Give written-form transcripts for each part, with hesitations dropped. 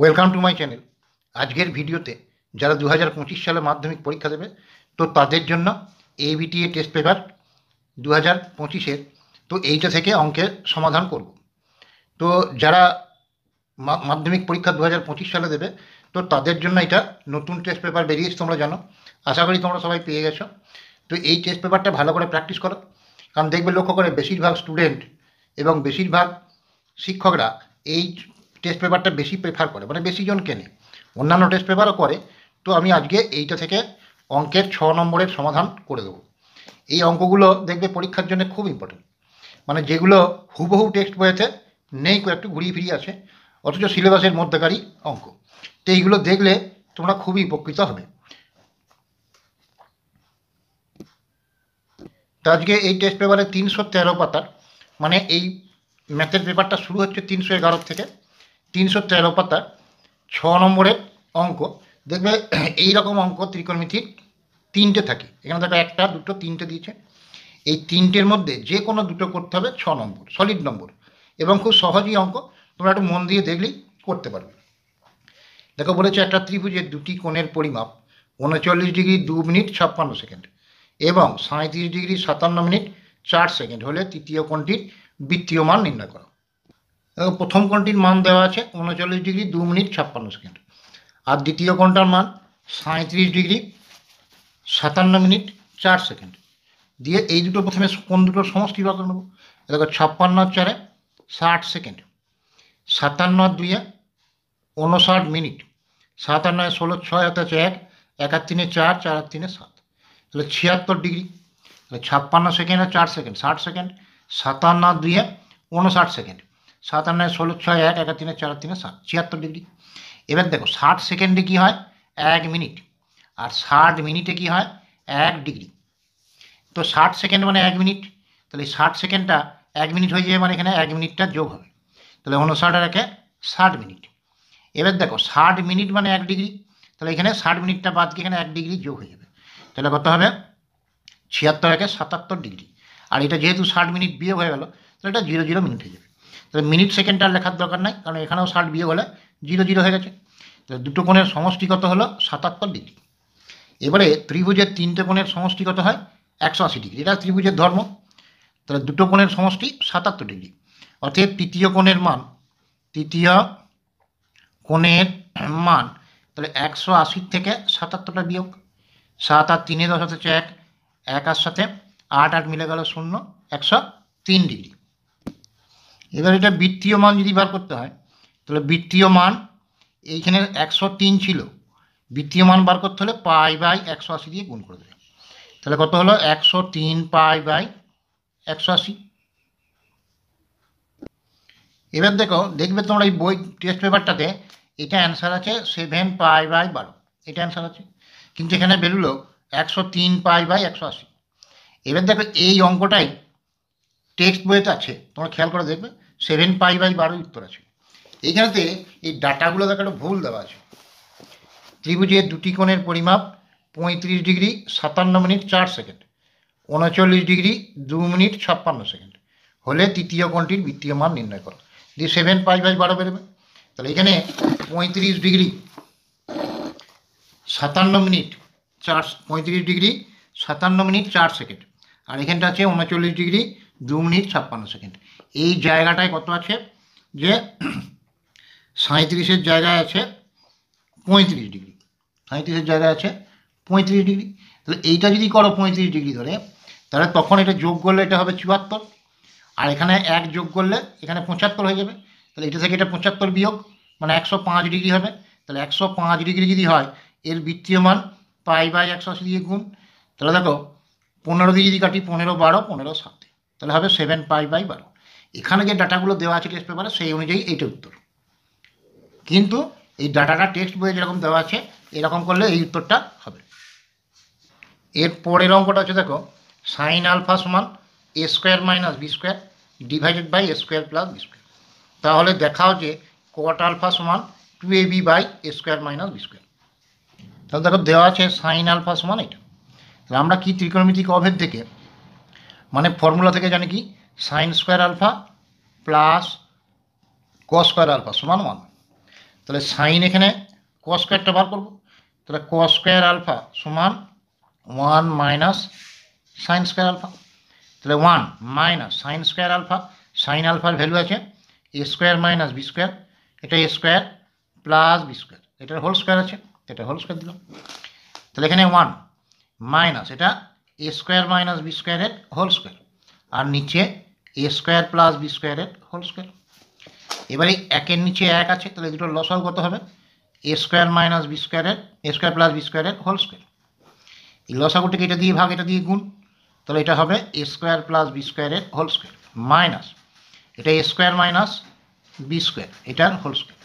Welcome to my channel. আজকের ভিডিওতে যারা 2025 সালে মাধ্যমিক পরীক্ষা দেবে তো তাদের জন্য এবিটিএ টেস্ট পেপার 2025-এর তো এইটা থেকে অঙ্কের সমাধান করব। তো যারা মাধ্যমিক পরীক্ষা 2025 সালে দেবে তো তাদের জন্য এটা নতুন টেস্ট পেপার বেরিয়েছে, তোমরা জানো। আশা করি তোমরা সবাই পেয়ে গেছো। তো এই টেস্ট পেপারটা ভালো করে প্র্যাকটিস করো, কারণ দেখবে লক্ষ্য করে বেশিরভাগ স্টুডেন্ট এবং বেশিরভাগ শিক্ষকরা এই টেস্ট পেপারটা বেশি প্রেফার করে, মানে বেশি জন কেনে, অন্যান্য টেস্ট পেপারও করে। তো আমি আজকে এইটা থেকে অঙ্কের 6 নম্বরের সমাধান করে দেবো। এই অঙ্কগুলো দেখবে পরীক্ষার জন্য খুব ইম্পর্টেন্ট, মানে যেগুলো হুবহু টেক্সট বইয়েতে নেই, একটু ঘুরিয়ে ফিরিয়ে আছে, অথচ সিলেবাসের মধ্যেকারই অঙ্ক। তো এইগুলো দেখলে তোমরা খুবই উপকৃত হবে। তো আজকে এই টেস্ট পেপারে 313 পাতার, মানে এই ম্যাথের পেপারটা শুরু হচ্ছে 311 থেকে 313 পাতার 6 নম্বরের অঙ্ক। দেখবে এইরকম অঙ্ক ত্রিকোণমিতির 3টে থাকে, এখানে দেখো 1, 2, 3টে দিয়েছে। এই 3টের মধ্যে যে কোনো দুটো করতে হবে 6 নম্বর, সলিড নম্বর, এবং খুব সহজই অঙ্ক, তোমরা একটু মন দিয়ে দেখলেই করতে পারবে। দেখো বলেছে একটা ত্রিভুজের দুটি কোণের পরিমাপ 39 ডিগ্রি 2 মিনিট 56 সেকেন্ড এবং 37 ডিগ্রি 57 মিনিট 4 সেকেন্ড হলে তৃতীয় কোণটির বৃত্তীয় মান নির্ণয় করো। প্রথম কোণটির মান দেওয়া আছে 39 ডিগ্রি 2 মিনিট 56 সেকেন্ড, আর দ্বিতীয় কোণটার মান 37 ডিগ্রি 57 মিনিট 4 সেকেন্ড দিয়ে এই দুটো প্রথমে কোণ দুটোর সমষ্টি বার করে নেবো। দেখো 56 আর 4 60 সেকেন্ড, 57 আর 2 59 মিনিট, 7 আর 9 16, 6 হাতে 1, 1 আর 3 4, 4 আর 3 7, তাহলে 76 ডিগ্রি। তাহলে 56 সেকেন্ড আর 4 সেকেন্ড 60 সেকেন্ড, 57 আর 2 59 সেকেন্ড, 7 আর 9 16, 6 1, 1 আর 3 4 আর 3 7, 76 ডিগ্রি। এবার দেখো 60 সেকেন্ডে কী হয় 1 মিনিট, আর 60 মিনিটে কী হয় 1 ডিগ্রি। তো 60 সেকেন্ড মানে 1 মিনিট, তাহলে 60 সেকেন্ডটা 1 মিনিট হয়ে যাবে, মানে এখানে 1 মিনিটটা যোগ হবে, তাহলে 59 আর 1 60 মিনিট। এবার দেখো 60 মিনিট মানে 1 ডিগ্রি, তাহলে এখানে 60 মিনিটটা বাদ গিয়ে এখানে 1 ডিগ্রি যোগ হয়ে যাবে, তাহলে কত হবে 76 একে 77 ডিগ্রি। আর এটা যেহেতু 60 মিনিট বিয়োগ হয়ে গেল, তাহলে এটা 00 মিনিট হয়ে যাবে। তাহলে মিনিট সেকেন্ডটা আর লেখার দরকার নাই, কারণ এখানেও 60 বিয়োগ হলে 00 হয়ে গেছে। তাহলে দুটো কোণের সমষ্টি কত হলো 77 ডিগ্রি। এবারে ত্রিভুজের 3টে কোণের সমষ্টি কত হয় 180 ডিগ্রি, এটা ত্রিভুজের ধর্ম। তাহলে দুটো কোণের সমষ্টি 77 ডিগ্রি, অর্থাৎ তৃতীয় কোণের মান তাহলে 180 থেকে 77টা বিয়োগ, 7 আর 3 10 হচ্ছে 1, 1 আর সাথে 8 8 মিলে গেল 0, 103 ডিগ্রি। এবার এটা বৃত্তীয় মান যদি বার করতে হয়, তাহলে বৃত্তীয় মান এইখানে 103 ছিল, বৃত্তীয় মান বার করতে হলে পাই বাই 180 দিয়ে গুণ করে দেবে, তাহলে কত হলো 103 পাই বাই 180। এবার দেখবে তোমরা এই বই টেস্ট পেপারটাতে এটা অ্যান্সার আছে 7 পাই বাই 12, এটা অ্যান্সার আছে, কিন্তু এখানে বেরোলো 103 পাই বাই 180। এবার দেখো এই অঙ্কটাই টেক্সট বইতে আছে, তোমরা খেয়াল করে দেখবে 7 পাই বাই 12 উত্তর আছে। এইখানেতে এই ডাটাগুলো দেখো একটা ভুল দেওয়া আছে। ত্রিভুজের দুটি কোণের পরিমাপ 35 degree 57 minute 4 second 39 degree 2 minute 56 second হলে তৃতীয় কোণটির বৃত্তীয় মান নির্ণয় করো, দিয়ে 7 পাই বাই 12 বেরোবে। তাহলে এখানে 35 ডিগ্রি 57 মিনিট 4 সেকেন্ড, আর এখানটা আছে 39 ডিগ্রি 2 মিনিট 56 সেকেন্ড। এই জায়গাটায় কত আছে যে 37-এর জায়গায় আছে 35 ডিগ্রি, 37-এর জায়গায় আছে 35 ডিগ্রি। তাহলে এইটা যদি করো 35 ডিগ্রি ধরে, তাহলে তখন এটা যোগ করলে এটা হবে 74, আর এখানে 1 যোগ করলে এখানে 75 হয়ে যাবে। তাহলে এটা থেকে এটা 75 বিয়োগ মানে 105 ডিগ্রি হবে। তাহলে 105 ডিগ্রি যদি হয়, এর বৃত্তীয় মান পাই বাই 180 দিয়ে গুণ, তাহলে দেখো 15 দিয়ে যদি কাটি 15 12 15 7, তাহলে হবে 7 পাই বাই 12। এখানে যে ডাটাগুলো দেওয়া আছে টেক্সট পেপারে সেই অনুযায়ী এইটা উত্তর, কিন্তু এই ডাটাটা টেক্সট বইয়ে যেরকম দেওয়া আছে এরকম করলে এই উত্তরটা হবে। এর পরের অঙ্কটা হচ্ছে দেখো সাইন আলফা সমান A square minus B square divided by A square plus B square, তাহলে দেখাও যে কট আলফা সমান 2ab by A square minus B square. তাহলে দেখো দেওয়া আছে সাইন আলফা সমান এটা। তাহলে আমরা কি ত্রিকোণমিতিক অভেদ থেকে, মানে ফর্মুলা থেকে জানি কি sine square alpha plus cos square alpha সমান 1। তাহলে সাইন এখানে কস স্কোয়ারটা বার করবো, তাহলে কস স্কোয়ার আলফা সমান 1 মাইনাস সাইন স্কোয়ার আলফা। তাহলে 1 minus sine square alpha, sine আলফার ভ্যালু আছে a square minus B square, এটা a square plus B square, এটার হোল স্কোয়ার আছে, এটা হোল স্কোয়ার দিলাম। তাহলে এখানে 1 মাইনাস এটা এ স্কোয়ার মাইনাস বি স্কোয়ারের হোল স্কোয়ার, আর নিচে এ স্কোয়ার প্লাস বি স্কোয়ারের হোল স্কোয়ার। এবারে একের নিচে এক আছে, তাহলে দুটোর লসাগু কত হবে? এ স্কোয়ার মাইনাস বি স্কোয়ারের, এ স্কোয়ার প্লাস বি স্কোয়ারের হোল স্কোয়ার। এই লসাগুটিকে এটা দিয়ে ভাগ, এটা দিয়ে গুণ, তাহলে এটা হবে এ স্কোয়ার প্লাস বি স্কোয়ারের হোল স্কোয়ার মাইনাস এটা a square minus B square, এটার হোল স্কোয়ার।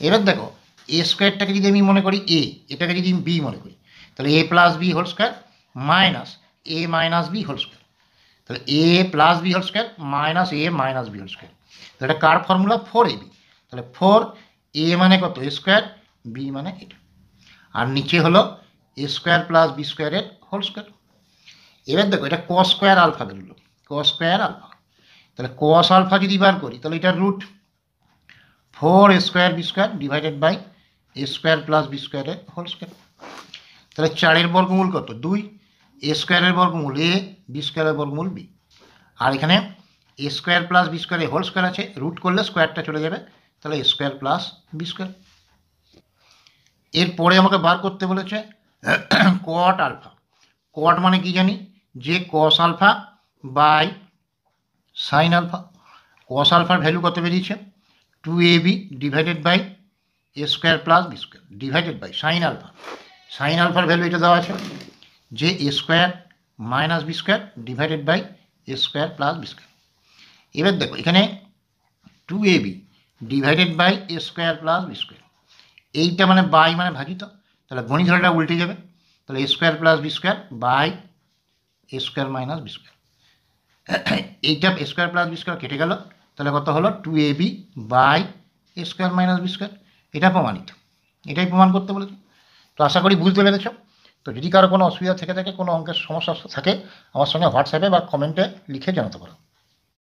এবার দেখো এ স্কোয়ারটাকে যদি আমি মনে করি এ, এটাকে যদি আমি বি মনে করি, তাহলে A plus B whole square minus A minus B whole square, তাহলে A plus B whole square minus A minus B whole square. তাহলে এটা কার ফর্মুলা? 4ab। তাহলে 4 এ মানে কত? এ স্কোয়ার, বি মানে এটা, আর নিচে হলো এ স্কোয়ার প্লাস বি স্কোয়ারের হোল স্কোয়ার। এবার দেখো এটা কস স্কোয়ার আলফা বেরোলো, কস স্কোয়ার আলফা। তাহলে কস আলফা যদি বার করি তাহলে এটার root 4 a square b square divided by A square plus b স্কোয়ারের হোল স্কোয়ার। তাহলে 4-এর বর্গমূল কত? 2, এ স্কোয়ারের বর্গমূল এ, বি স্কোয়ারের বর্গমূল বি, আর এখানে এ স্কোয়ার প্লাস বি স্কোয়ারের হোল স্কোয়ার আছে, রুট করলে স্কোয়ারটা চলে যাবে, তাহলে A square plus B square. এরপরে আমাকে বার করতে বলেছে কট আলফা। কট মানে কি জানি? যে cos alpha by sine alpha. Cos আলফার ভ্যালু কত বেরিয়েছে? 2ab divided by A square plus B square divided by sine alpha. Sine আলফার ভ্যালু এটা দেওয়া আছে যে A square minus B square divided by A square plus B square. এবার দেখো এখানে 2ab divided by A square plus B square, এইটা মানে বাই মানে ভাজিত, তাহলে গণিতটা উল্টে যাবে, তাহলে A square plus B square by A square minus B square. এইটা A square plus B square কেটে গেল, তাহলে কত হলো? 2ab by A square minus B square. এটা প্রমাণিত, এটাই প্রমাণ করতে বলেছে। তো আশা করি বুঝতে পেরেছ। তো যদি কারো কোনো অসুবিধা থেকে থাকে, কোনো অঙ্কের সমস্যা থাকে, আমার সঙ্গে হোয়াটসঅ্যাপে বা কমেন্টে লিখে জানাতে পারো।